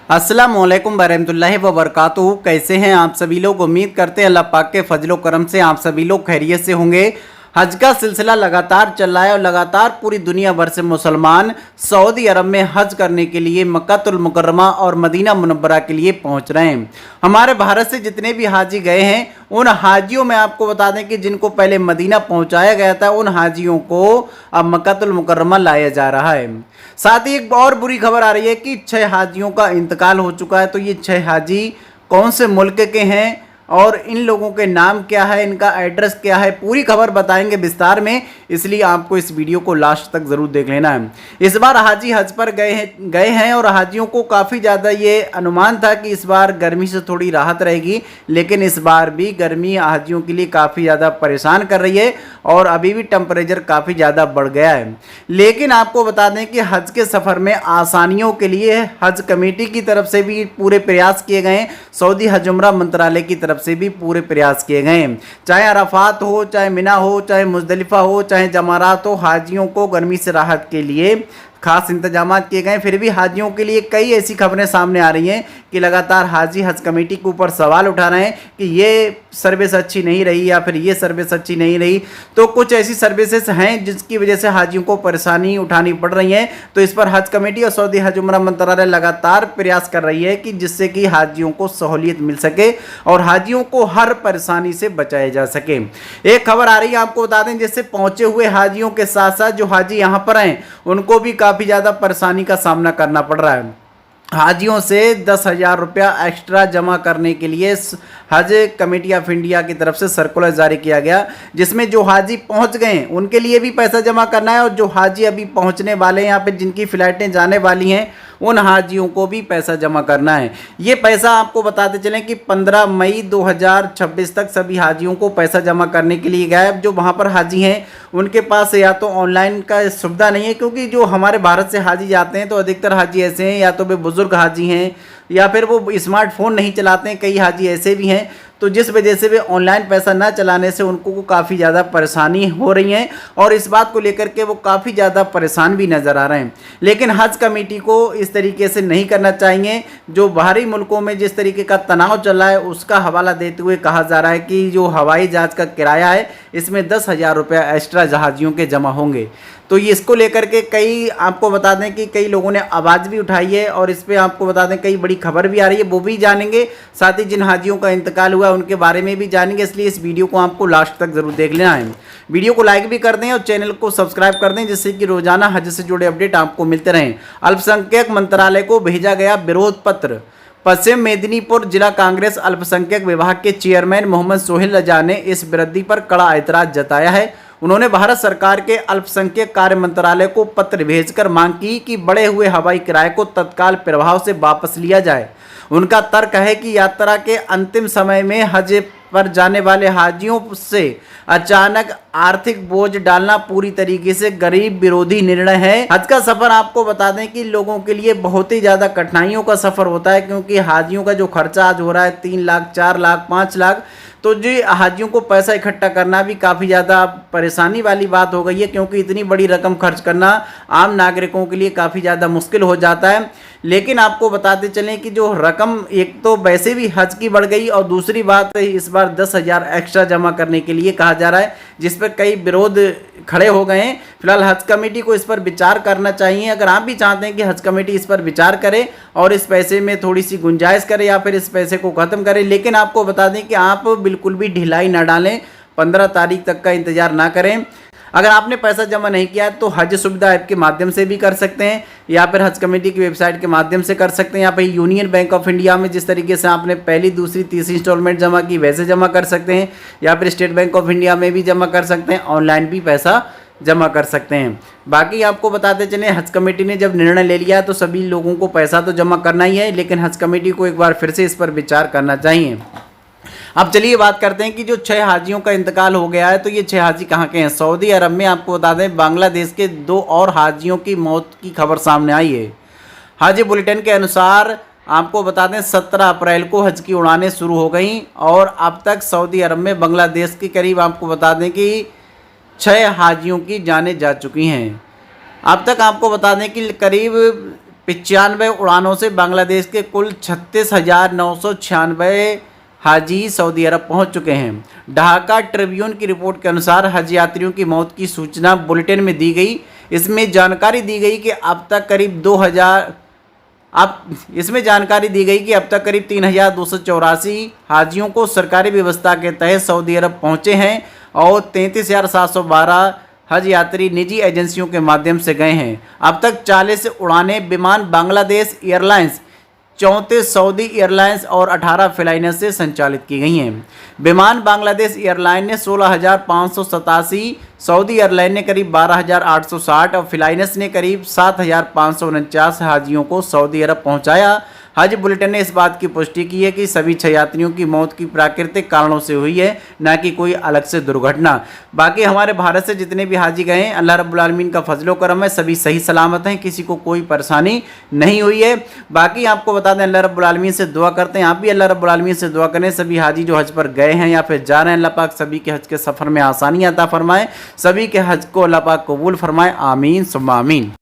अस्सलाम वालेकुम रहमतुल्लाहि व बरकातुहू। कैसे हैं आप सभी लोग। उम्मीद करते हैं अल्लाह पाक के फजलो करम से आप सभी लोग खैरियत से होंगे। हज का सिलसिला लगातार चल रहा है और लगातार पूरी दुनिया भर से मुसलमान सऊदी अरब में हज करने के लिए मक्कातुल मुकर्रमा और मदीना मुनव्वरा के लिए पहुंच रहे हैं। हमारे भारत से जितने भी हाजी गए हैं उन हाजियों में आपको बता दें कि जिनको पहले मदीना पहुंचाया गया था उन हाजियों को अब मक्कातुल मुकर्रमा लाया जा रहा है। साथ ही एक और बुरी खबर आ रही है कि 6 हाजियों का इंतकाल हो चुका है। तो ये 6 हाजी कौन से मुल्क के हैं और इन लोगों के नाम क्या है, इनका एड्रेस क्या है, पूरी खबर बताएंगे विस्तार में। इसलिए आपको इस वीडियो को लास्ट तक ज़रूर देख लेना है। इस बार हाजी हज पर गए हैं और हाजियों को काफ़ी ज़्यादा ये अनुमान था कि इस बार गर्मी से थोड़ी राहत रहेगी, लेकिन इस बार भी गर्मी हाजियों के लिए काफ़ी ज़्यादा परेशान कर रही है और अभी भी टेम्परेचर काफ़ी ज़्यादा बढ़ गया है। लेकिन आपको बता दें कि हज के सफ़र में आसानियों के लिए हज कमेटी की तरफ से भी पूरे प्रयास किए गए हैं, सऊदी हज उम्रा मंत्रालय की तरफ से भी पूरे प्रयास किए गए हैं। चाहे अराफात हो, चाहे मिना हो, चाहे मुजदलिफा हो, चाहे जमारात हो, हाजियों को गर्मी से राहत के लिए खास इंतजाम किए गए। फिर भी हाजियों के लिए कई ऐसी खबरें सामने आ रही हैं कि लगातार हाजी हज कमेटी के ऊपर सवाल उठा रहे हैं कि ये सर्विस अच्छी नहीं रही या फिर ये सर्विस अच्छी नहीं रही। तो कुछ ऐसी सर्विसेज हैं जिसकी वजह से हाजियों को परेशानी उठानी पड़ रही है। तो इस पर हज कमेटी और सऊदी हज उम्रा मंत्रालय लगातार प्रयास कर रही है कि जिससे कि हाजियों को सहूलियत मिल सके और हाजियों को हर परेशानी से बचाया जा सके। एक खबर आ रही है आपको बता दें, जिससे पहुंचे हुए हाजियों के साथ साथ जो हाजी यहाँ पर हैं उनको भी काफ़ी ज़्यादा परेशानी का सामना करना पड़ रहा है। हाजियों से 10,000 रुपया एक्स्ट्रा जमा करने के लिए हज कमेटी ऑफ इंडिया की तरफ से सर्कुलर जारी किया गया, जिसमें जो हाजी पहुंच गए हैं उनके लिए भी पैसा जमा करना है और जो हाजी अभी पहुंचने वाले हैं यहाँ पे जिनकी फ़्लाइटें जाने वाली हैं उन हाजियों को भी पैसा जमा करना है। ये पैसा आपको बताते चलें कि 15 मई 2026 तक सभी हाजियों को पैसा जमा करने के लिए गया है। जो वहाँ पर हाजी हैं उनके पास या तो ऑनलाइन का सुविधा नहीं है, क्योंकि जो हमारे भारत से हाजी जाते हैं तो अधिकतर हाजी ऐसे हैं या तो वे बुज़ुर्ग हाजी हैं या फिर वो स्मार्टफोन नहीं चलाते हैं। कई हाजी ऐसे भी हैं तो जिस वजह से वे ऑनलाइन पैसा ना चलाने से उनको काफ़ी ज़्यादा परेशानी हो रही है और इस बात को लेकर के वो काफ़ी ज़्यादा परेशान भी नज़र आ रहे हैं। लेकिन हज कमेटी को इस तरीके से नहीं करना चाहिए। जो बाहरी मुल्कों में जिस तरीके का तनाव चल रहा है उसका हवाला देते हुए कहा जा रहा है कि जो हवाई जहाज़ का किराया है इसमें 10,000 रुपया एक्स्ट्रा जहाजियों के जमा होंगे। तो ये इसको लेकर के कई आपको बता दें कि कई लोगों ने आवाज़ भी उठाई है और इस पर आपको बता दें कई बड़ी खबर भी आ रही है, वो भी जानेंगे। साथ ही जिन हाजियों का इंतकाल हुआ उनके बारे में भी जानेंगे, इसलिए इस वीडियो को आपको लास्ट तक ज़रूर देख लेना है। वीडियो को लाइक भी कर दें और चैनल को सब्सक्राइब कर दें, जिससे कि रोजाना हज से जुड़े अपडेट आपको मिलते रहें। अल्पसंख्यक मंत्रालय को भेजा गया विरोध पत्र। पश्चिम मेदिनीपुर जिला कांग्रेस अल्पसंख्यक विभाग के चेयरमैन मोहम्मद सोहेल रजा ने इस वृद्धि पर कड़ा ऐतराज जताया है। उन्होंने भारत सरकार के अल्पसंख्यक कार्य मंत्रालय को पत्र भेजकर मांग की कि बढ़े हुए हवाई किराए को तत्काल प्रभाव से वापस लिया जाए। उनका तर्क है कि यात्रा के अंतिम समय में हज पर जाने वाले हाजियों से अचानक आर्थिक बोझ डालना पूरी तरीके से गरीब विरोधी निर्णय है। हज का सफर आपको बता दें कि लोगों के लिए बहुत ही ज्यादा कठिनाइयों का सफर होता है, क्योंकि हाजियों का जो खर्चा आज हो रहा है 3 लाख, 4 लाख, 5 लाख, तो जी हाजियों को पैसा इकट्ठा करना भी काफ़ी ज़्यादा परेशानी वाली बात हो गई है, क्योंकि इतनी बड़ी रकम खर्च करना आम नागरिकों के लिए काफ़ी ज़्यादा मुश्किल हो जाता है। लेकिन आपको बताते चलें कि जो रकम एक तो वैसे भी हज की बढ़ गई और दूसरी बात इस बार 10,000 एक्स्ट्रा जमा करने के लिए कहा जा रहा है, जिस पर कई विरोध खड़े हो गए हैं। फिलहाल हज कमेटी को इस पर विचार करना चाहिए। अगर आप भी चाहते हैं कि हज कमेटी इस पर विचार करे और इस पैसे में थोड़ी सी गुंजाइश करे या फिर इस पैसे को ख़त्म करे, लेकिन आपको बता दें कि आप बिल्कुल भी ढिलाई ना डालें, 15 तारीख तक का इंतज़ार ना करें। अगर आपने पैसा जमा नहीं किया तो हज सुविधा ऐप के माध्यम से भी कर सकते हैं या फिर हज कमेटी की वेबसाइट के माध्यम से कर सकते हैं। या फिर यूनियन बैंक ऑफ इंडिया में जिस तरीके से आपने पहली, दूसरी, तीसरी इंस्टॉलमेंट जमा की वैसे जमा कर सकते हैं, या फिर स्टेट बैंक ऑफ इंडिया में भी जमा कर सकते हैं, ऑनलाइन भी पैसा जमा कर सकते हैं। बाकी आपको बताते चलें हज कमेटी ने जब निर्णय ले लिया तो सभी लोगों को पैसा तो जमा करना ही है, लेकिन हज कमेटी को एक बार फिर से इस पर विचार करना चाहिए। अब चलिए बात करते हैं कि जो 6 हाजियों का इंतकाल हो गया है तो ये 6 हाजी कहाँ के हैं। सऊदी अरब में आपको बता दें बांग्लादेश के 2 और हाजियों की मौत की खबर सामने आई है। हाजी बुलेटिन के अनुसार आपको बता दें 17 अप्रैल को हज की उड़ानें शुरू हो गई और अब तक सऊदी अरब में बांग्लादेश के करीब आपको बता दें कि 6 हाजियों की जानें जा चुकी हैं। अब तक आपको बता दें कि करीब 95 उड़ानों से बांग्लादेश के कुल 36,996 हाजी सऊदी अरब पहुंच चुके हैं। ढाका ट्रिब्यून की रिपोर्ट के अनुसार हज यात्रियों की मौत की सूचना बुलेटिन में दी गई। इसमें जानकारी दी गई कि अब तक करीब 3,284 हाजियों को सरकारी व्यवस्था के तहत सऊदी अरब पहुंचे हैं और 33,712 हज यात्री निजी एजेंसियों के माध्यम से गए हैं। अब तक 40 उड़ानें विमान बांग्लादेश एयरलाइंस, 34 सऊदी एयरलाइंस और 18 फ्लाइनर से संचालित की गई हैं। विमान बांग्लादेश एयरलाइन ने 16,587, सऊदी एयरलाइन ने करीब 12,860 और फ्लाइनर्स ने करीब 7,549 हाजियों को सऊदी अरब पहुंचाया। हज बुलेटिन ने इस बात की पुष्टि की है कि सभी 6 यात्रियों की मौत की प्राकृतिक कारणों से हुई है, न कि कोई अलग से दुर्घटना। बाकी हमारे भारत से जितने भी हाजी गए हैं, अल्लाह रब्बुल आलमीन का फजलो करम है, सभी सही सलामत हैं, किसी को कोई परेशानी नहीं हुई है। बाकी आपको बता दें, अल्लाह रब्बुल आलमीन से दुआ करते हैं, आप भी अल्लाह रब्बुल आलमीन से दुआ करें, सभी हाजी जो हज पर गए हैं या फिर जा रहे हैं, अल्लाह पाक सभी के हज के सफ़र में आसानी अता फरमाए, सभी के हज को अल्लाह पाक कबूल फरमाए। आमीन सुम्मा आमीन।